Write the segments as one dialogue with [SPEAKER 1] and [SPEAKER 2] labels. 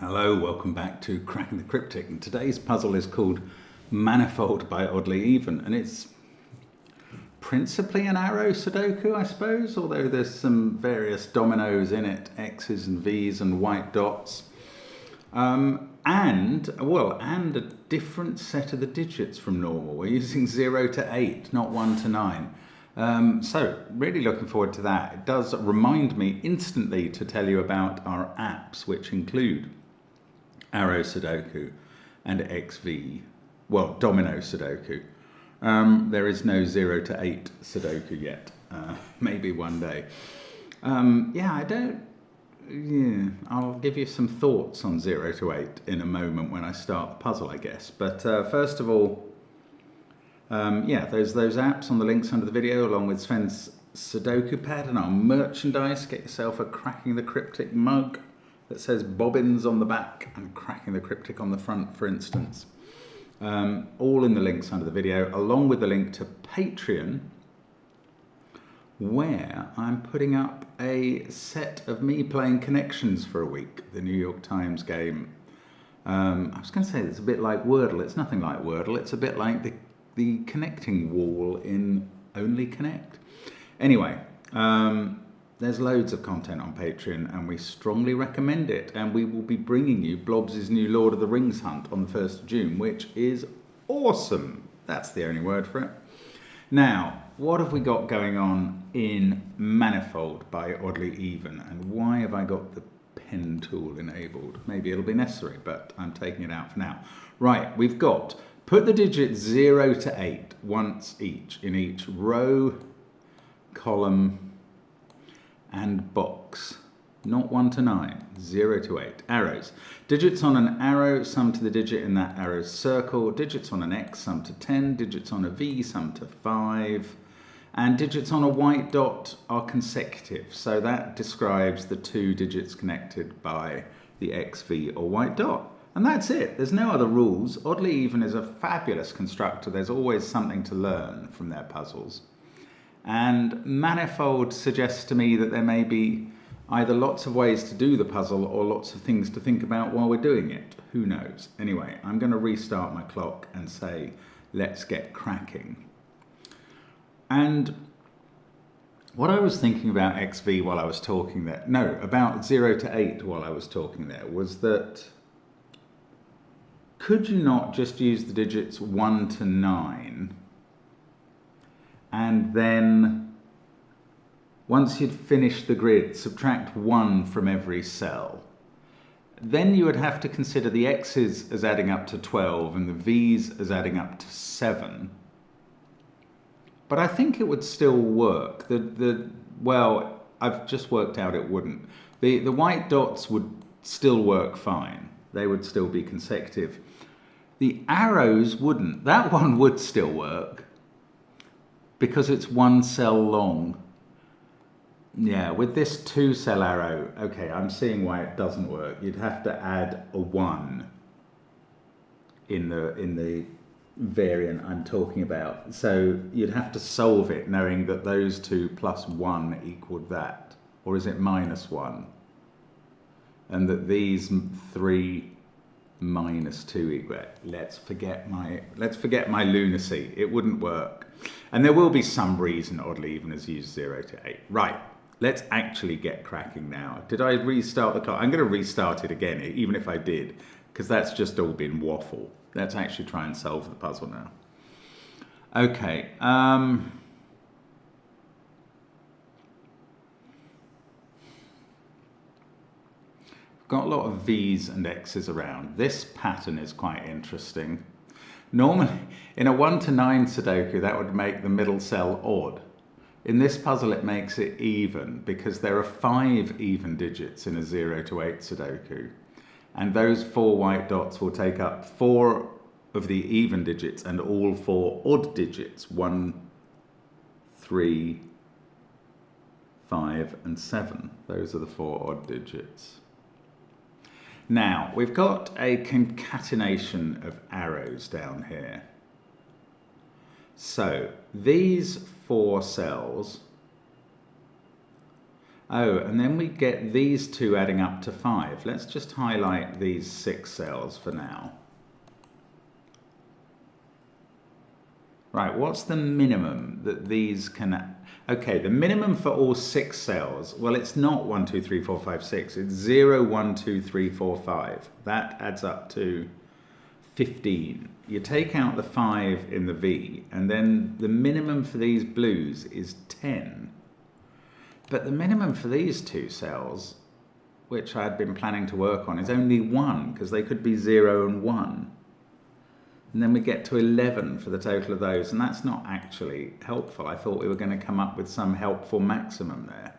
[SPEAKER 1] Hello, welcome back to Cracking the Cryptic, and today's puzzle is called Manifold by Oddly Even, and it's principally an arrow Sudoku, I suppose, although there's some various dominoes in it, X's and V's and white dots, and a different set of the digits from normal. We're using 0 to 8, not 1 to 9. So really looking forward to that. It does remind me instantly to tell you about our apps, which include Arrow Sudoku and XV, Domino Sudoku. There is no 0 to 8 Sudoku yet. Maybe one day. I'll give you some thoughts on 0 to 8 in a moment when I start the puzzle, I guess. But first of all, there's those apps on the links under the video, along with Sven's SUDOKU PAD and our merchandise. Get yourself a Cracking the Cryptic mug that says Bobbins on the back and Cracking the Cryptic on the front, for instance. All in the links under the video, along with the link to Patreon, where I'm putting up a set of me playing Connections for a week, the New York Times game. I was going to say it's a bit like Wordle. It's nothing like Wordle. It's a bit like the connecting wall in Only Connect. Anyway, there's loads of content on Patreon, and we strongly recommend it. And we will be bringing you Blobs' new Lord of the Rings hunt on the 1st of June, which is awesome. That's the only word for it. Now, what have we got going on in Manifold by Oddly Even, and why have I got the pen tool enabled? Maybe it'll be necessary, but I'm taking it out for now. Right, we've got put the digits 0 to 8 once each in each row, column, and box. Not 1 to 9, 0 to 8. Arrows. Digits on an arrow sum to the digit in that arrow's circle. Digits on an X sum to 10. Digits on a V sum to 5. And digits on a white dot are consecutive. So that describes the two digits connected by the X, V, or white dot. And that's it. There's no other rules. Oddly Even is a fabulous constructor. There's always something to learn from their puzzles. And Manifold suggests to me that there may be either lots of ways to do the puzzle or lots of things to think about while we're doing it. Who knows? Anyway, I'm going to restart my clock and say, let's get cracking. And what I was thinking about XV while I was talking there, about 0 to 8 while I was talking there, was that could you not just use the digits 1 to 9 and then once you'd finished the grid, subtract 1 from every cell? Then you would have to consider the X's as adding up to 12 and the V's as adding up to 7. But I think it would still work. I've just worked out it wouldn't. The white dots would still work fine. They would still be consecutive. The arrows wouldn't. That one would still work because it's one cell long. Yeah, with this 2-cell arrow, okay, I'm seeing why it doesn't work. You'd have to add a 1 in the variant I'm talking about. So you'd have to solve it knowing that those two plus 1 equaled that. Or is it minus 1? And that these 3 minus 2 equal. Let's forget my lunacy. It wouldn't work. And there will be some reason Oddly Even has used 0 to 8. Right, let's actually get cracking now. Did I restart the clock? I'm going to restart it again, even if I did, because that's just all been waffle. Let's actually try and solve the puzzle now. Okay. Got a lot of V's and X's around. This pattern is quite interesting. Normally, in a 1 to 9 Sudoku, that would make the middle cell odd. In this puzzle, it makes it even because there are 5 even digits in a 0 to 8 Sudoku. And those 4 white dots will take up 4 of the even digits and all 4 odd digits, 1, 3, 5, and 7. Those are the 4 odd digits. Now, we've got a concatenation of arrows down here. So, these 4 cells Oh, and then we get these two adding up to 5. Let's just highlight these 6 cells for now. Right, what's the minimum that these can... Okay, the minimum for all 6 cells, well, it's not 1, 2, 3, 4, 5, 6. It's 0, 1, 2, 3, 4, 5. That adds up to 15. You take out the 5 in the V, and then the minimum for these blues is 10. But the minimum for these 2 cells, which I had been planning to work on, is only 1, because they could be 0 and 1. And then we get to 11 for the total of those, and that's not actually helpful. I thought we were going to come up with some helpful maximum there.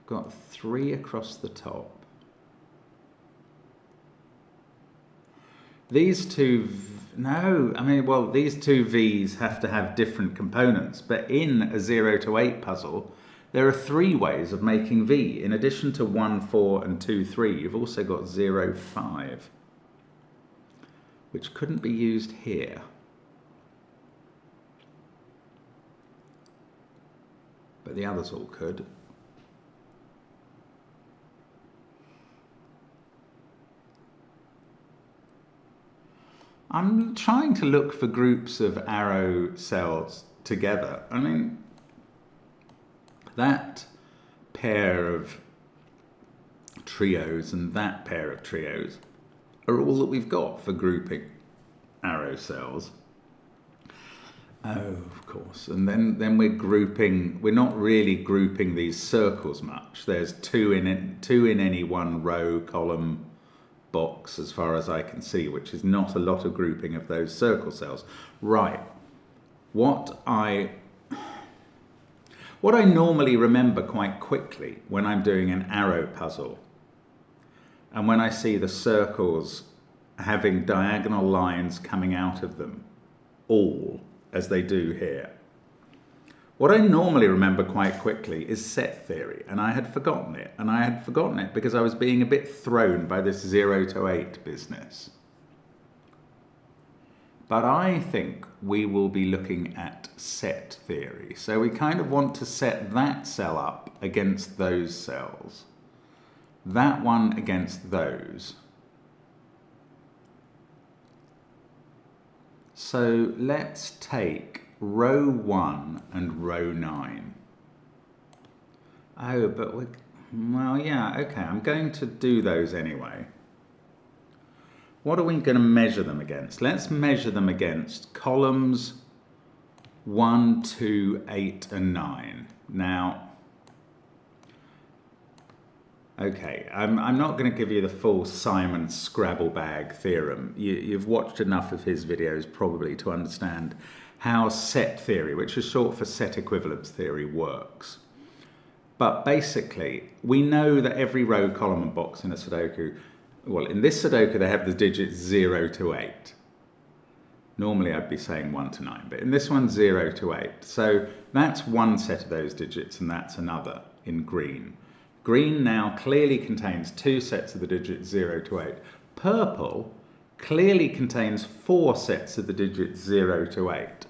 [SPEAKER 1] I've got 3 across the top. These two, these two V's have to have different components, but in a 0 to 8 puzzle, there are 3 ways of making V. In addition to 1, 4, and 2, 3, you've also got 0, 5. Which couldn't be used here. But the others all could. I'm trying to look for groups of arrow cells together. I mean, that pair of trios and that pair of trios are all that we've got for grouping arrow cells. Oh, of course. And then we're grouping, we're not really grouping these circles much. There's 2 in any one row, column, box, as far as I can see, which is not a lot of grouping of those circle cells. Right. What I normally remember quite quickly when I'm doing an arrow puzzle, and when I see the circles having diagonal lines coming out of them, all, as they do here, what I normally remember quite quickly is set theory, and I had forgotten it. And I had forgotten it because I was being a bit thrown by this 0 to 8 business. But I think we will be looking at set theory. So we kind of want to set that cell up against those cells. That one against those. So let's take row 1 and row 9. Oh, but well, yeah, okay, I'm going to do those anyway. What are we going to measure them against? Let's measure them against columns 1, 2, 8, and 9. Now, okay, I'm not going to give you the full Simon Scrabble bag theorem. You've watched enough of his videos probably to understand how set theory, which is short for set equivalence theory, works. But basically, we know that every row, column, and box in a Sudoku, well, in this Sudoku they have the digits 0 to 8. Normally I'd be saying 1 to 9, but in this one 0 to 8. So that's one set of those digits, and that's another in green. Green now clearly contains 2 sets of the digits 0 to 8. Purple clearly contains 4 sets of the digits 0 to 8.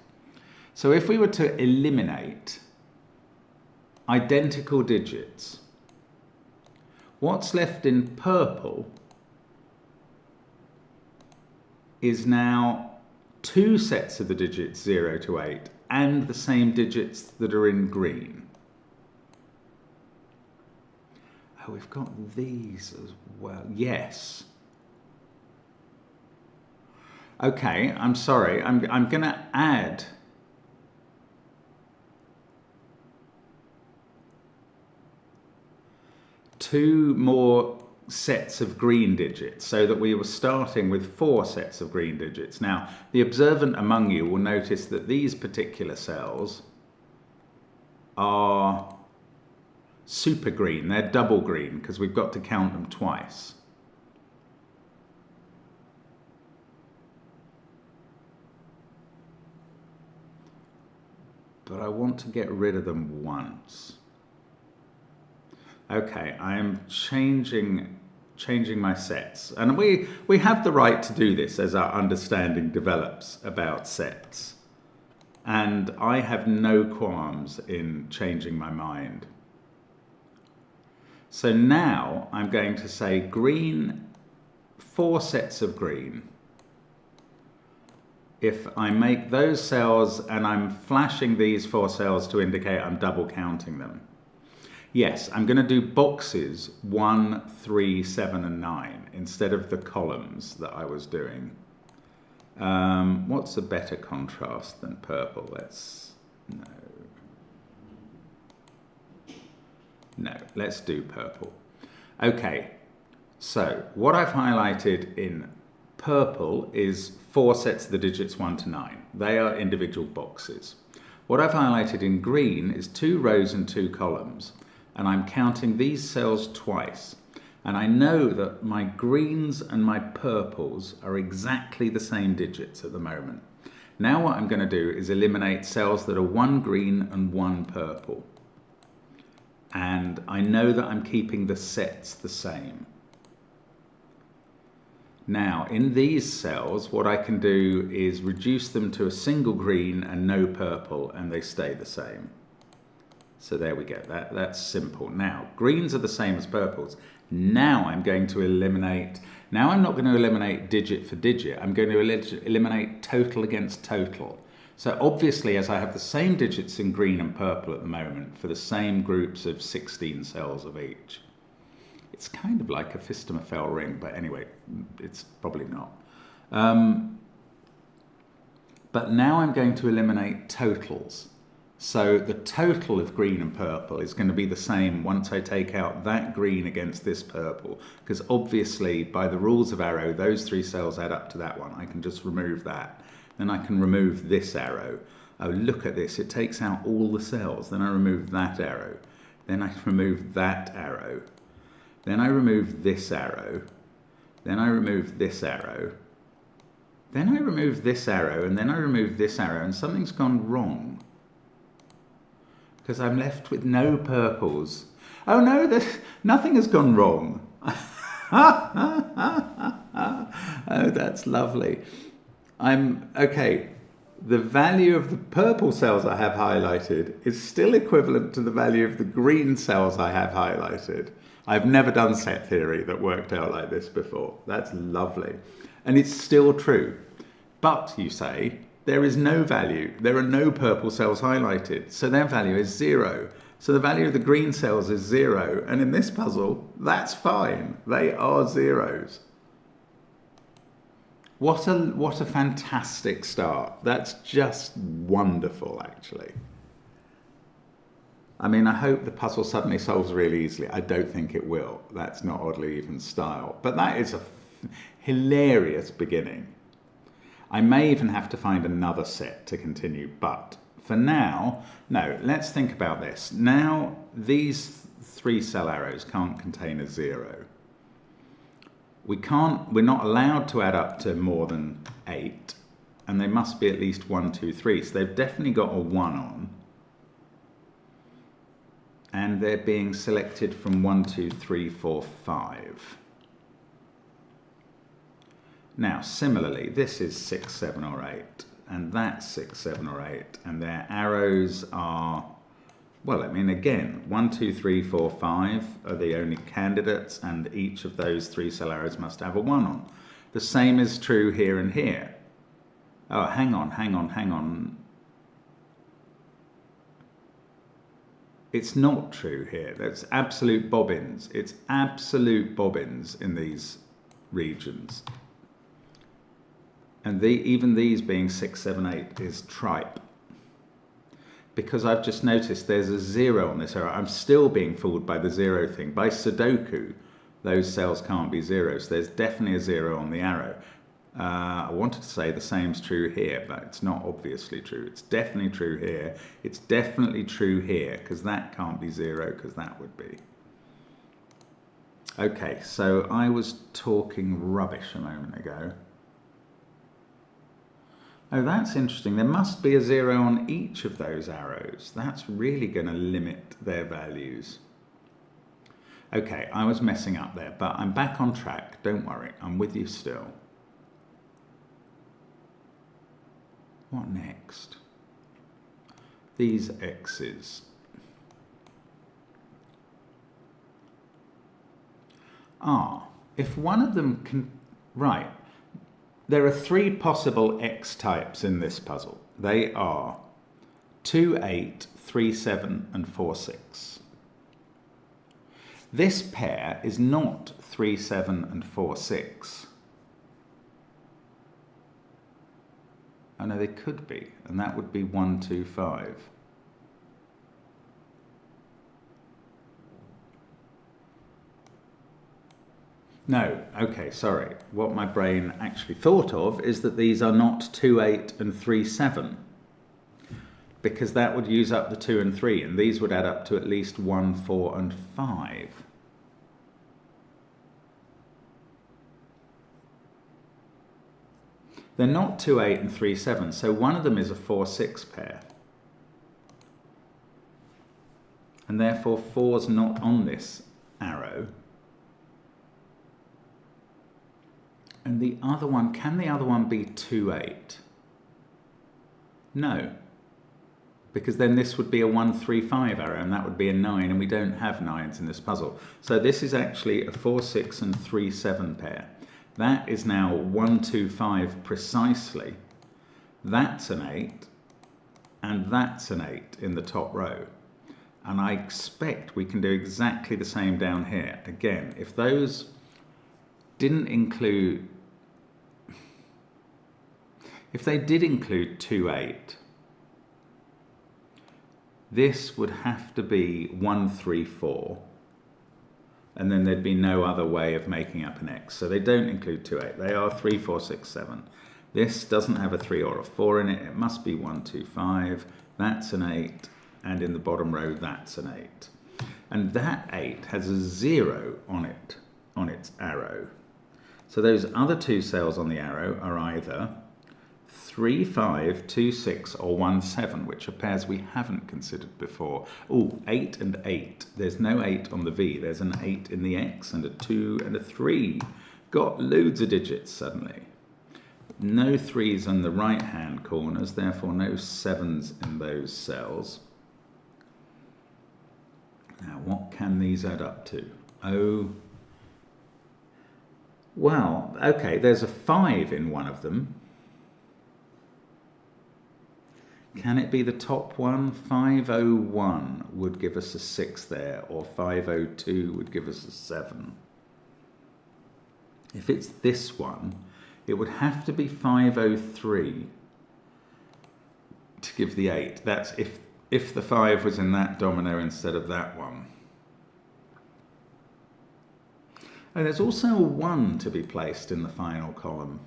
[SPEAKER 1] So if we were to eliminate identical digits, what's left in purple is now 2 sets of the digits 0 to 8 and the same digits that are in green. Oh, we've got these as well. Yes. Okay, I'm sorry. I'm going to add two more sets of green digits so that we were starting with 4 sets of green digits. Now, the observant among you will notice that these particular cells are super green. They're double green because we've got to count them twice. But I want to get rid of them once. Okay, I am changing my sets. And we have the right to do this as our understanding develops about sets. And I have no qualms in changing my mind. So now I'm going to say green, 4 sets of green. If I make those cells, and I'm flashing these 4 cells to indicate I'm double counting them. Yes, I'm going to do boxes 1, 3, 7 and 9 instead of the columns that I was doing. What's a better contrast than purple? No, let's do purple. Okay, so what I've highlighted in purple is 4 sets of the digits 1 to 9. They are individual boxes. What I've highlighted in green is 2 rows and 2 columns, and I'm counting these cells twice. And I know that my greens and my purples are exactly the same digits at the moment. Now what I'm going to do is eliminate cells that are 1 green and 1 purple. And I know that I'm keeping the sets the same. Now, in these cells, what I can do is reduce them to a single green and no purple, and they stay the same. So there we go, that's simple. Now, greens are the same as purples. Now I'm going to eliminate, now I'm not going to eliminate digit for digit, I'm going to eliminate total against total. So obviously, as I have the same digits in green and purple at the moment for the same groups of 16 cells of each. It's kind of like a Fistamafel ring, but anyway, it's probably not. But now I'm going to eliminate totals. So the total of green and purple is going to be the same once I take out that green against this purple, because obviously by the rules of arrow, those 3 cells add up to that one. I can just remove that. Then I can remove this arrow. Oh, look at this, it takes out all the cells. Then I remove that arrow. Then I remove that arrow. Then I remove this arrow. Then I remove this arrow. Then I remove this arrow, and then I remove this arrow, and something's gone wrong. Because I'm left with no purples. Oh no, nothing has gone wrong. Oh, that's lovely. Okay, the value of the purple cells I have highlighted is still equivalent to the value of the green cells I have highlighted. I've never done set theory that worked out like this before. That's lovely. And it's still true. But, you say, there is no value. There are no purple cells highlighted, so their value is 0. So the value of the green cells is 0, and in this puzzle, that's fine. They are zeros. What a fantastic start. That's just wonderful, actually. I mean, I hope the puzzle suddenly solves really easily. I don't think it will. That's not oddly even style. But that is a hilarious beginning. I may even have to find another set to continue, but for now, no, let's think about this. Now, these 3 cell arrows can't contain a 0. We're not allowed to add up to more than 8, and they must be at least 1, 2, 3. So they've definitely got a 1 on. And they're being selected from 1, 2, 3, 4, 5. Now, similarly, this is 6, 7, or 8, and that's 6, 7, or 8, and their arrows are, well, I mean, again, 1, 2, 3, 4, 5 are the only candidates, and each of those 3 cell arrows must have a 1 on. The same is true here and here. Oh, hang on. It's not true here. That's absolute bobbins. It's absolute bobbins in these regions. And even these being 6, 7, 8 is tripe. Because I've just noticed there's a 0 on this arrow. I'm still being fooled by the 0 thing. By Sudoku, those cells can't be 0. So there's definitely a 0 on the arrow. I wanted to say the same's true here, but it's not obviously true. It's definitely true here. It's definitely true here, because that can't be 0, because that would be. Okay, so I was talking rubbish a moment ago. Oh, that's interesting. There must be a 0 on each of those arrows. That's really going to limit their values. Okay, I was messing up there, but I'm back on track. Don't worry, I'm with you still. What next? these x's are, if one of them can, right, there are three possible x types in this puzzle. They are 2, 8, 3, 7 and 4, 6. This pair is not 3, 7 and 4, 6. Oh no, they could be, and that would be 1, 2, 5. No, okay, sorry. What my brain actually thought of is that these are not 2, 8 and 3, 7. Because that would use up the 2 and 3, and these would add up to at least 1, 4 and 5. They're not 2, 8 and 3, 7, so one of them is a 4, 6 pair. And therefore 4's not on this arrow. And the other one, can the other one be 2, 8? No. Because then this would be a 1, 3, 5 arrow, and that would be a 9, and we don't have 9s in this puzzle. So this is actually a 4, 6 and 3, 7 pair. That is now 1, 2, 5 precisely. That's an 8, and that's an 8 in the top row. And I expect we can do exactly the same down here. Again, if those didn't include, if they did include 2, 8, this would have to be 1, 3, 4. And then there'd be no other way of making up an x. So they don't include 2, 8. They are 3, 4, 6, 7. This doesn't have a 3 or a 4 in it. It must be 1, 2, 5. That's an 8. And in the bottom row, that's an 8. And that 8 has a 0 on it, on its arrow. So those other two cells on the arrow are either 3, 5, 2, 6 or 1, 7, which are pairs we haven't considered before. Oh, 8 and 8. There's no 8 on the V. There's an 8 in the X and a 2 and a 3. Got loads of digits suddenly. No 3s on the right-hand corners, therefore no 7s in those cells. Now, what can these add up to? Oh, well, okay, there's a 5 in one of them. Can it be the top one? 501 would give us a 6 there, or 502 would give us a 7. If it's this one, it would have to be 503 to give the 8. That's if the 5 was in that domino instead of that one. And there's also a 1 to be placed in the final column.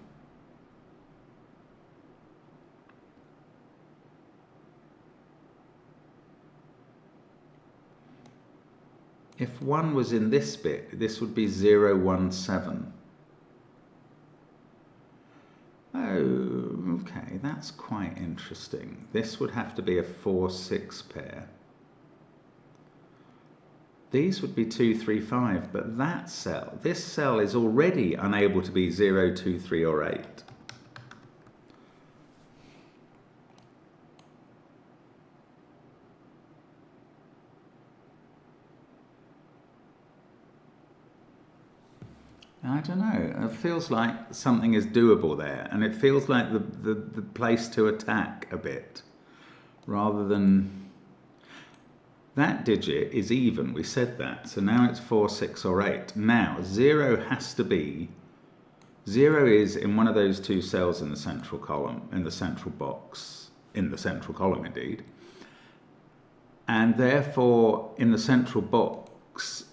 [SPEAKER 1] If 1 was in this bit, this would be 0, 1, 7. Oh, okay, that's quite interesting. This would have to be a 4, 6 pair. These would be 2, 3, 5, but that cell, this cell is already unable to be 0, 2, 3 or 8. I don't know, it feels like something is doable there, and it feels like the place to attack a bit, rather than, that digit is even, we said that, so now it's 4, 6 or 8. Now 0 has to be, 0 is in one of those two cells in the central column, in the central box, in the central column indeed, and therefore in the central box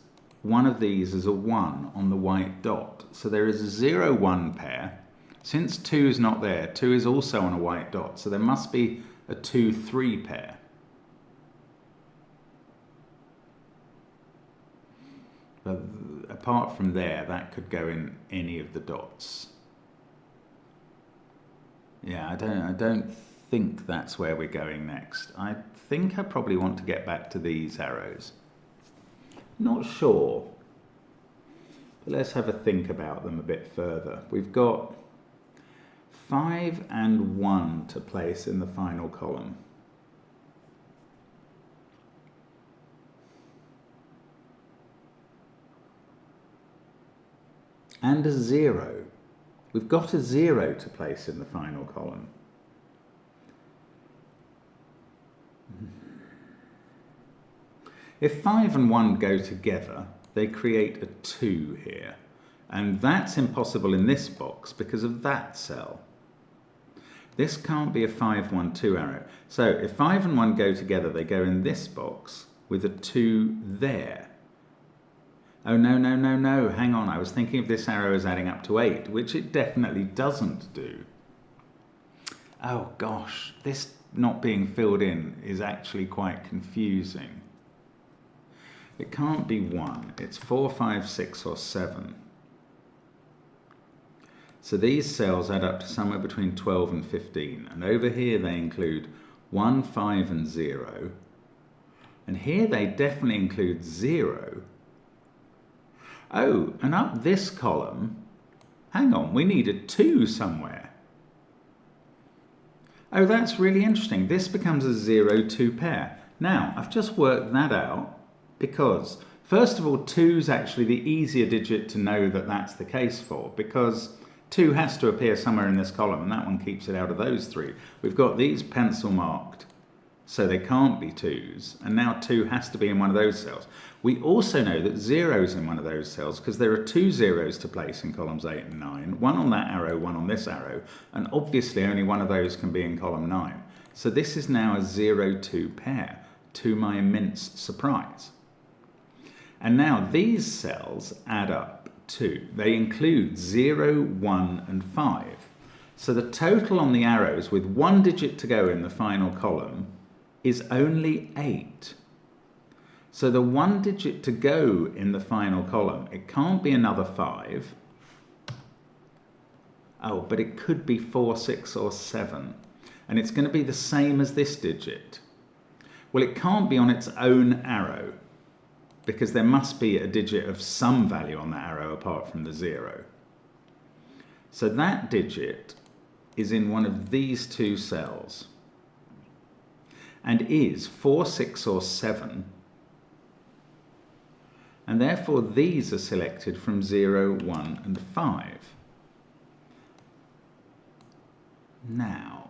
[SPEAKER 1] one of these is a 1 on the white dot. So there is a 0, 1 pair. Since 2 is not there, 2 is also on a white dot. So there must be a 2, 3 pair. But apart from there, that could go in any of the dots. Yeah, I don't think that's where we're going next. I think I probably want to get back to these arrows. Not sure, but let's have a think about them a bit further. We've got 5 and 1 to place in the final column. and a 0. We've got a 0 to place in the final column. If 5 and 1 go together, they create a 2 here. And that's impossible in this box because of that cell. This can't be a 5, 1, 2 arrow. So if 5 and 1 go together, they go in this box with a 2 there. Oh, no, no, no, no, hang on. I was thinking of this arrow as adding up to 8, which it definitely doesn't do. Oh, gosh, this not being filled in is actually quite confusing. It can't be 1. It's 4, 5, 6, or 7. So these cells add up to somewhere between 12 and 15. And over here they include 1, 5, and 0. And here they definitely include 0. Oh, and up this column, hang on, we need a 2 somewhere. Oh, that's really interesting. This becomes a 0, 2 pair. Now, I've just worked that out because, first of all, 2 is actually the easier digit to know that that's the case for, because 2 has to appear somewhere in this column, and that one keeps it out of those 3. We've got these pencil marked, so they can't be 2s, and now 2 has to be in one of those cells. We also know that 0 is in one of those cells because there are 2 zeros to place in columns 8 and 9, one on that arrow, one on this arrow, and obviously only one of those can be in column 9. So this is now a 0, 2 pair, to my immense surprise. And now these cells add up to, they include 0, 1, and 5. So the total on the arrows with 1 digit to go in the final column is only 8. So the 1 digit to go in the final column, it can't be another 5. Oh, but it could be 4, 6, or 7. And it's going to be the same as this digit. Well, it can't be on its own arrow, because there must be a digit of some value on that arrow apart from the 0. So that digit is in one of these 2 cells and is 4, 6, or 7. And therefore these are selected from 0, 1, and 5. Now,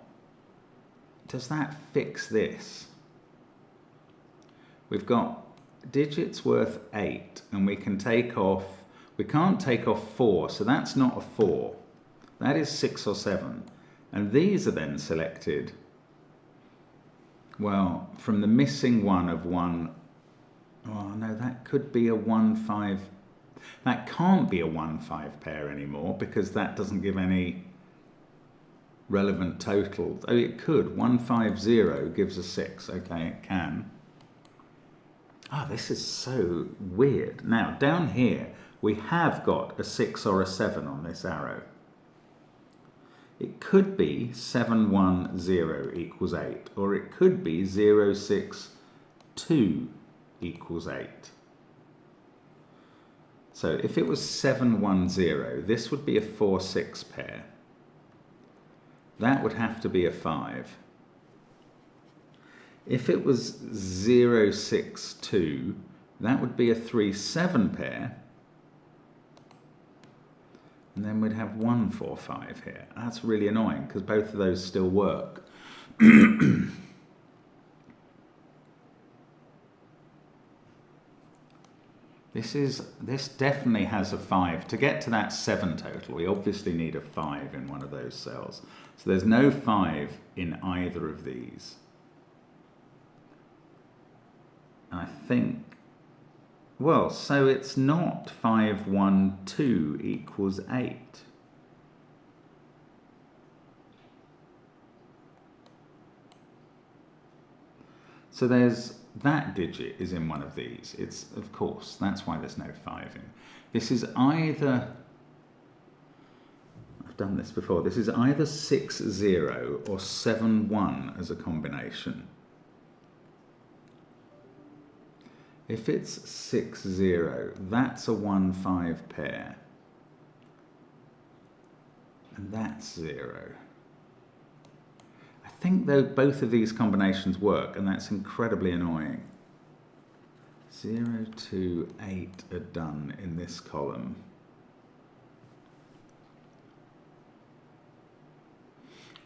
[SPEAKER 1] does that fix this? We've got digits worth 8, and we can take off, we can't take off 4, so that's not a 4. That is 6 or 7. And these are then selected, well, from the missing one of 1. Oh no, that could be a 1, 5. That can't be a 1, 5 pair anymore because that doesn't give any relevant totals. Oh, it could. 1, 5, 0 gives a 6. Okay, it can. Ah, this is so weird. Now, down here, we have got a 6 or a 7 on this arrow. It could be 7, 1, 0 equals 8, or it could be 0, 6, 2 equals 8. So if it was 7, 1, 0, this would be a 4, 6 pair. That would have to be a 5. If it was 0, 6, 2, that would be a 3, 7 pair. And then we'd have 1, 4, 5 here. That's really annoying because both of those still work. This definitely has a 5. To get to that 7 total, we obviously need a 5 in one of those cells. So there's no 5 in either of these. And I think, well, so it's not 5, 1, 2 equals 8. So there's, that digit is in one of these. It's, of course, that's why there's no 5 in. This is either, I've done this before, this is either 6, 0 or 7, 1 as a combination. If it's 6, 0, that's a 1, 5 pair. And that's 0. I think though both of these combinations work, and that's incredibly annoying. 0, 2, 8 are done in this column.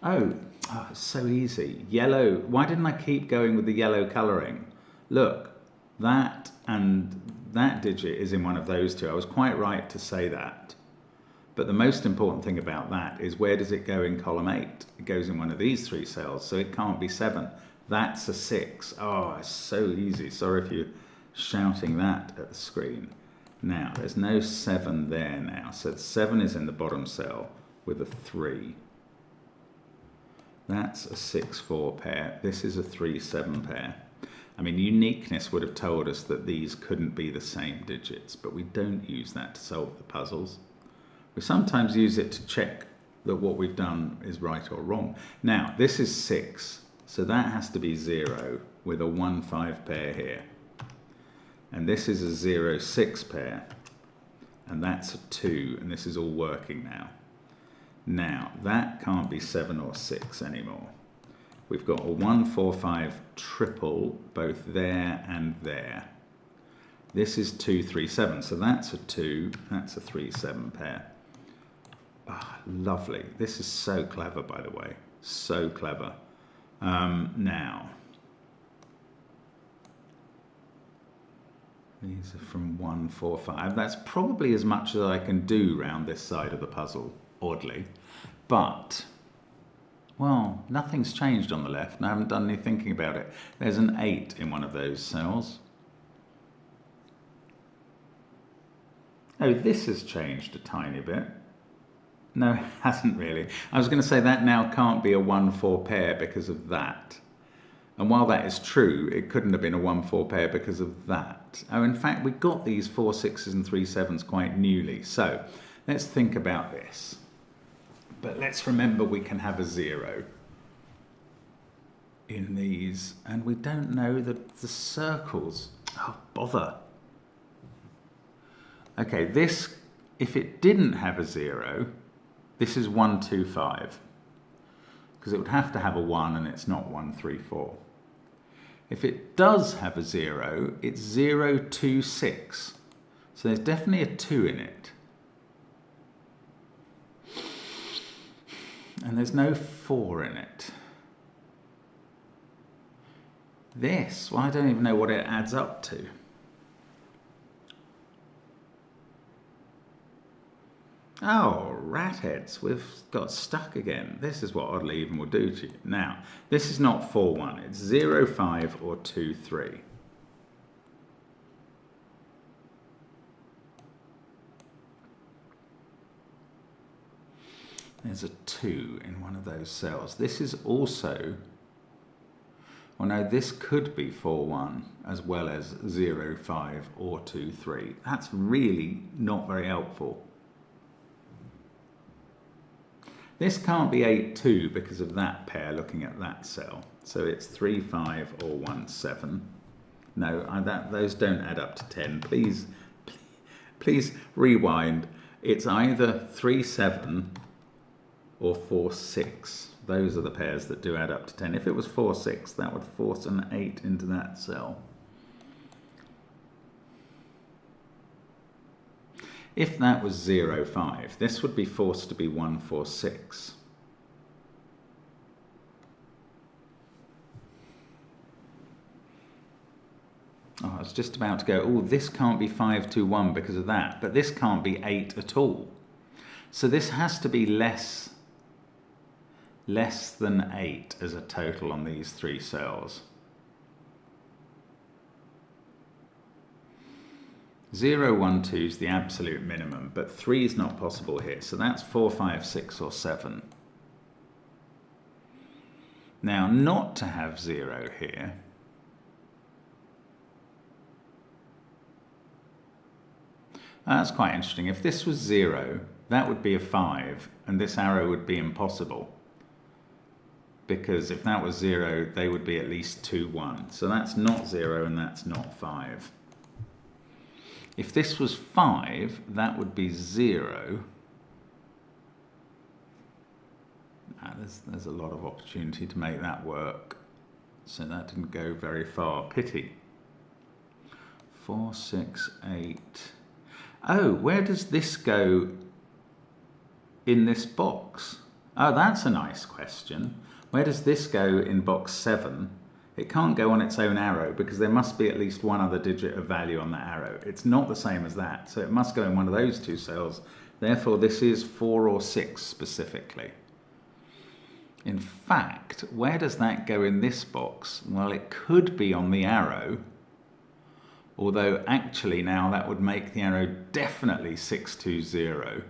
[SPEAKER 1] It's so easy. Yellow. Why didn't I keep going with the yellow colouring? Look, that and that digit is in one of those two. I was quite right to say that. But the most important thing about that is, where does it go in column 8? It goes in one of these 3 cells, so it can't be 7. That's a 6. Oh, it's so easy. Sorry if you're shouting that at the screen. Now, there's no 7 there now, so 7 is in the bottom cell with a 3. That's a 6-4 pair. This is a 3-7 pair. I mean, uniqueness would have told us that these couldn't be the same digits, but we don't use that to solve the puzzles. We sometimes use it to check that what we've done is right or wrong. Now, this is 6, so that has to be 0 with a 1-5 pair here. And this is a 0-6 pair, and that's a 2, and this is all working now. Now, that can't be 7 or 6 anymore. We've got a 1-4-5 triple, both there and there. This is 2-3-7, so that's a 2, that's a 3-7 pair. Lovely. This is so clever, by the way. So clever. Now, these are from 1-4-5. That's probably as much as I can do round this side of the puzzle, oddly. But, well, nothing's changed on the left, and I haven't done any thinking about it. There's an 8 in one of those cells. Oh, this has changed a tiny bit. No, it hasn't really. I was going to say that now can't be a 1-4 pair because of that. And while that is true, it couldn't have been a 1-4 pair because of that. Oh, in fact, we got these 4 6s and 3 7s quite newly. So let's think about this. But let's remember we can have a 0 in these. And we don't know the circles. Oh, bother. Okay, this, if it didn't have a 0, this is 1-2-5, because it would have to have a 1 and it's not 1-3-4. If it does have a 0, it's 0-2-6. So there's definitely a 2 in it. And there's no 4 in it. This, well, I don't even know what it adds up to. Oh, rat heads, we've got stuck again. This is what oddly even will do to you. Now, this is not 4-1, it's 0-5 or 2-3. There's a 2 in one of those cells. This is also, well no, this could be 4-1 as well as 0-5 or 2-3. That's really not very helpful. This can't be 8-2 because of that pair looking at that cell. So it's 3-5 or 1-7. No, those don't add up to 10. Please rewind. It's either 3-7 or 4-6. Those are the pairs that do add up to 10. If it was 4-6, that would force an 8 into that cell. If that was 0-5, this would be forced to be 1-4-6. Oh, I was just about to go, oh, this can't be 5-2-1 because of that, but this can't be 8 at all. So this has to be less than 8 as a total on these 3 cells. 0, 1, 2 is the absolute minimum, but 3 is not possible here, so that's 4, 5, 6 or 7. Now, not to have 0 here, that's quite interesting. If this was 0, that would be a 5, and this arrow would be impossible, because if that was 0, they would be at least 2, 1. So that's not 0 and that's not 5. If this was 5, that would be 0. There's a lot of opportunity to make that work. So that didn't go very far. Pity. 4, 6, 8. Oh, where does this go in this box? Oh, that's a nice question. Where does this go in box 7? It can't go on its own arrow because there must be at least one other digit of value on that arrow. It's not the same as that, so it must go in one of those two cells. Therefore, this is 4 or 6 specifically. In fact, where does that go in this box? Well, it could be on the arrow, although actually now that would make the arrow definitely 620.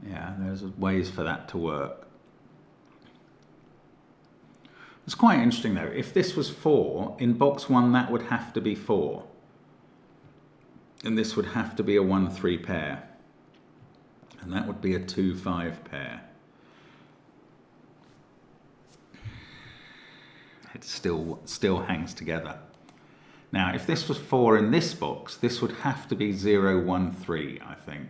[SPEAKER 1] Yeah, there's ways for that to work. It's quite interesting though. If this was 4, in box 1 that would have to be 4. And this would have to be a 1-3 pair. And that would be a 2-5 pair. It still hangs together. Now, if this was 4 in this box, this would have to be 0-1-3, I think.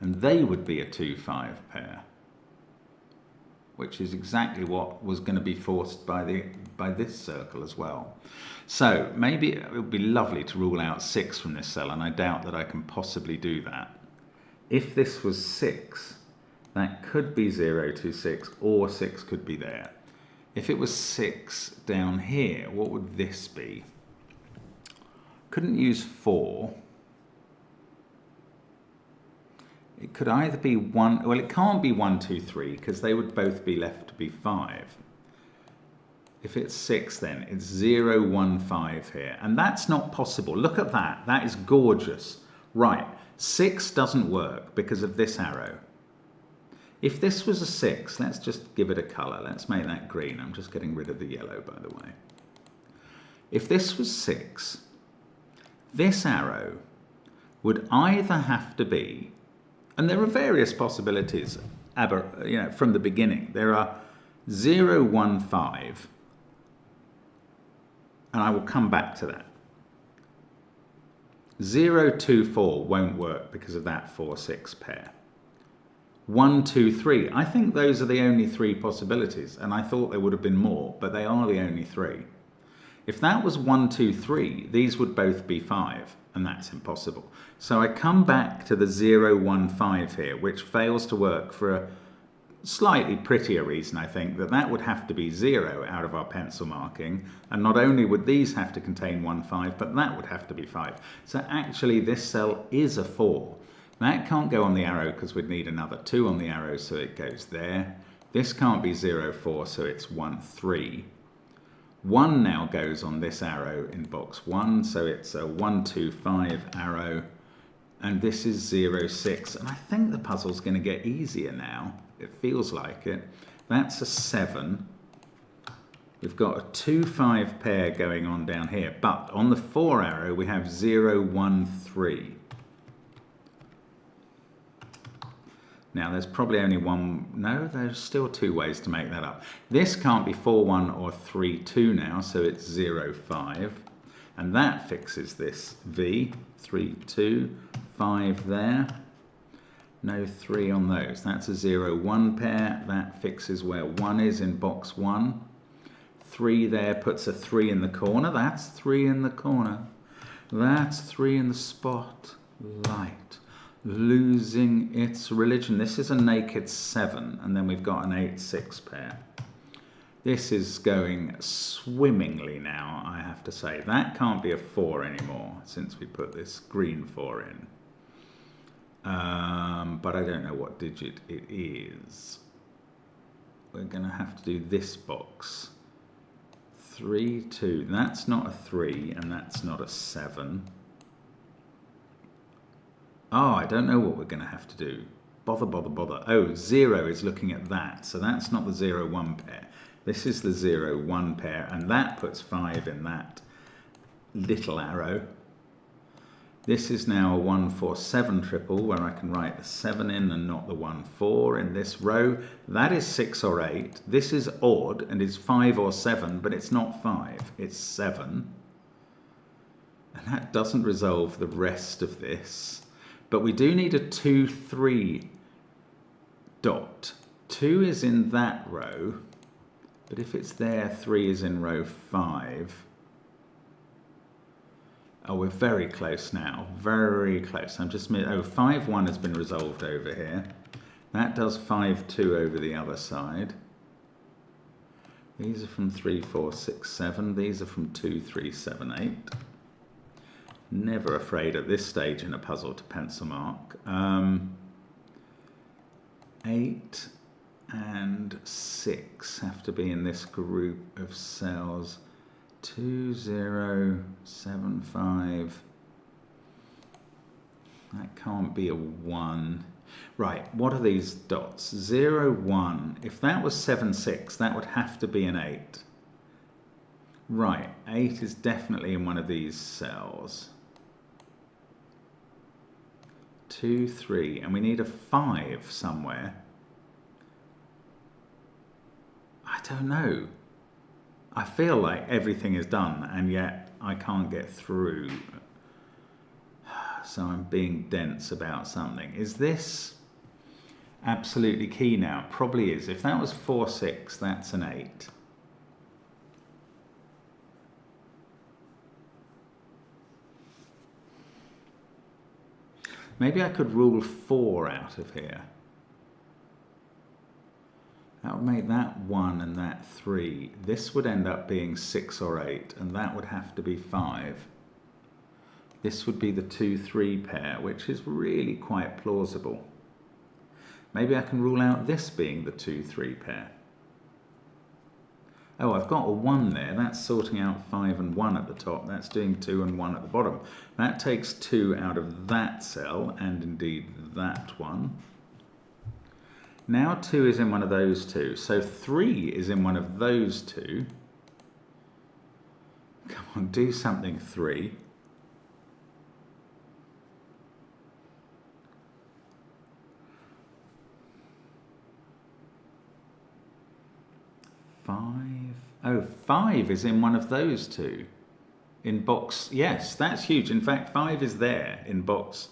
[SPEAKER 1] And they would be a 2-5 pair, which is exactly what was going to be forced by this circle as well. So maybe it would be lovely to rule out 6 from this cell, and I doubt that I can possibly do that. If this was 6, that could be 0-6, or 6 could be there. If it was 6 down here, what would this be? Couldn't use 4. It could either be 1, well, it can't be 1, 2, 3, because they would both be left to be 5. If it's 6, then it's 0, 1, 5 here. And that's not possible. Look at that. That is gorgeous. Right. 6 doesn't work because of this arrow. If this was a 6, let's just give it a colour. Let's make that green. I'm just getting rid of the yellow, by the way. If this was 6, this arrow would either have to be, and there are various possibilities from the beginning. There are 0, 1, 5, and I will come back to that. 0, 2, 4 won't work because of that 4, 6 pair. 1, 2, 3. I think those are the only 3 possibilities, and I thought there would have been more, but they are the only 3. If that was 1, 2, 3, these would both be 5, and that's impossible. So I come back to the 0, 1, 5 here, which fails to work for a slightly prettier reason, I think, that would have to be 0 out of our pencil marking, and not only would these have to contain 1, 5, but that would have to be 5. So actually this cell is a 4. That can't go on the arrow because we'd need another 2 on the arrow, so it goes there. This can't be 0, 4, so it's 1, 3. 1 now goes on this arrow in box 1, so it's a 1, 2, 5 arrow, and this is 0, 6, and I think the puzzle's going to get easier now. It feels like it. That's a 7. We've got a 2, 5 pair going on down here, but on the 4 arrow we have 0, 1, 3. Now there's probably only one, no, there's still 2 ways to make that up. This can't be 4, 1 or 3, 2 now, so it's 0, 5. And that fixes this V, 3, 2, 5 there. No 3 on those. That's a 0, 1 pair. That fixes where 1 is in box 1. 3 there puts a 3 in the corner. That's 3 in the corner. That's 3 in the spotlight. Losing its religion. This is a naked 7, and then we've got an 8, 6 pair. This is going swimmingly now, I have to say. That can't be a 4 anymore since we put this green 4 in. But I don't know what digit it is. We're going to have to do this box. 3, 2. That's not a 3, and that's not a 7. Oh, I don't know what we're going to have to do. Bother. Oh, 0 is looking at that, so that's not the 0, 1 pair. This is the 0, 1 pair, and that puts 5 in that little arrow. This is now a 1, 4, 7 triple, where I can write the 7 in and not the 1, 4 in this row. That is 6 or 8. This is odd, and is 5 or 7, but it's not 5, it's 7. And that doesn't resolve the rest of this. But we do need a 2, 3 dot. 2 is in that row, but if it's there, 3 is in row 5. Oh, we're very close now. Very close. I'm just... Oh, 5-1 has been resolved over here. That does 5-2 over the other side. These are from 3, 4, 6, 7. These are from 2, 3, 7, 8. Never afraid at this stage in a puzzle to pencil mark. 8 and 6 have to be in this group of cells. 2, 0, 7, 5. That can't be a 1. Right, what are these dots? 0, 1. If that was 7, 6, that would have to be an 8. Right, 8 is definitely in one of these cells. 2, 3, and we need a 5 somewhere. I don't know. I feel like everything is done, and yet I can't get through. So I'm being dense about something. Is this absolutely key now? Probably is. If that was 4, 6, that's an 8. Maybe I could rule 4 out of here. That would make that 1 and that 3. This would end up being 6 or 8, and that would have to be 5. This would be the 2, 3 pair, which is really quite plausible. Maybe I can rule out this being the 2, 3 pair. Oh, I've got a 1 there. That's sorting out 5 and 1 at the top. That's doing 2 and 1 at the bottom. That takes 2 out of that cell, and indeed that one. Now 2 is in one of those two. So 3 is in one of those two. Come on, do something, 3. Oh, 5 is in one of those two. In box, yes, that's huge. In fact, 5 is there in box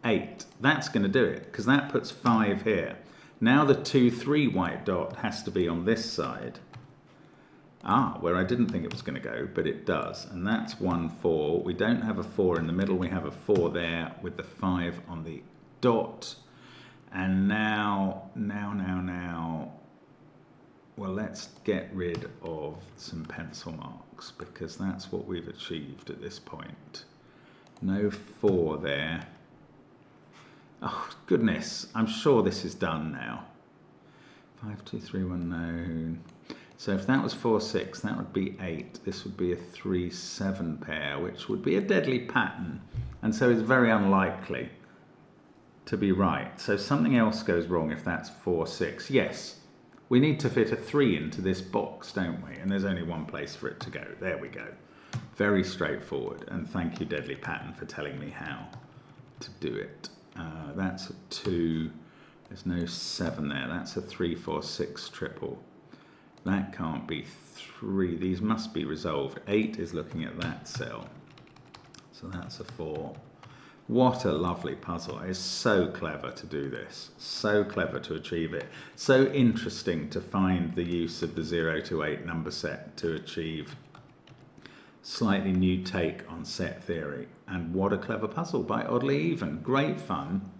[SPEAKER 1] 8. That's going to do it, because that puts 5 here. Now the 2, 3 white dot has to be on this side. Ah, where I didn't think it was going to go, but it does. And that's 1, 4. We don't have a 4 in the middle. We have a 4 there with the 5 on the dot. And now, well, let's get rid of some pencil marks, because that's what we've achieved at this point. No 4 there. Oh, goodness, I'm sure this is done now. 5, 2, 3, 1, no. So if that was 4, 6, that would be 8. This would be a 3, 7 pair, which would be a deadly pattern. And so it's very unlikely to be right. So something else goes wrong if that's 4, 6. Yes. We need to fit a 3 into this box, don't we? And there's only one place for it to go. There we go. Very straightforward. And thank you, Deadly Pattern, for telling me how to do it. That's a 2. There's no 7 there. That's a 3, 4, 6 triple. That can't be 3. These must be resolved. 8 is looking at that cell. So that's a 4. What a lovely puzzle. It's so clever to do this. So clever to achieve it. So interesting to find the use of the 0 to 8 number set to achieve slightly new take on set theory. And what a clever puzzle by Oddly Even. Great fun.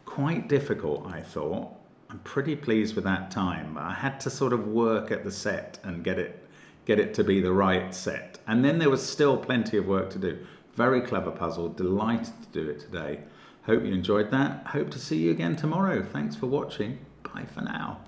[SPEAKER 1] Quite difficult, I thought. I'm pretty pleased with that time. I had to sort of work at the set and get it to be the right set. And then there was still plenty of work to do. Very clever puzzle. Delighted to do it today. Hope you enjoyed that. Hope to see you again tomorrow. Thanks for watching. Bye for now.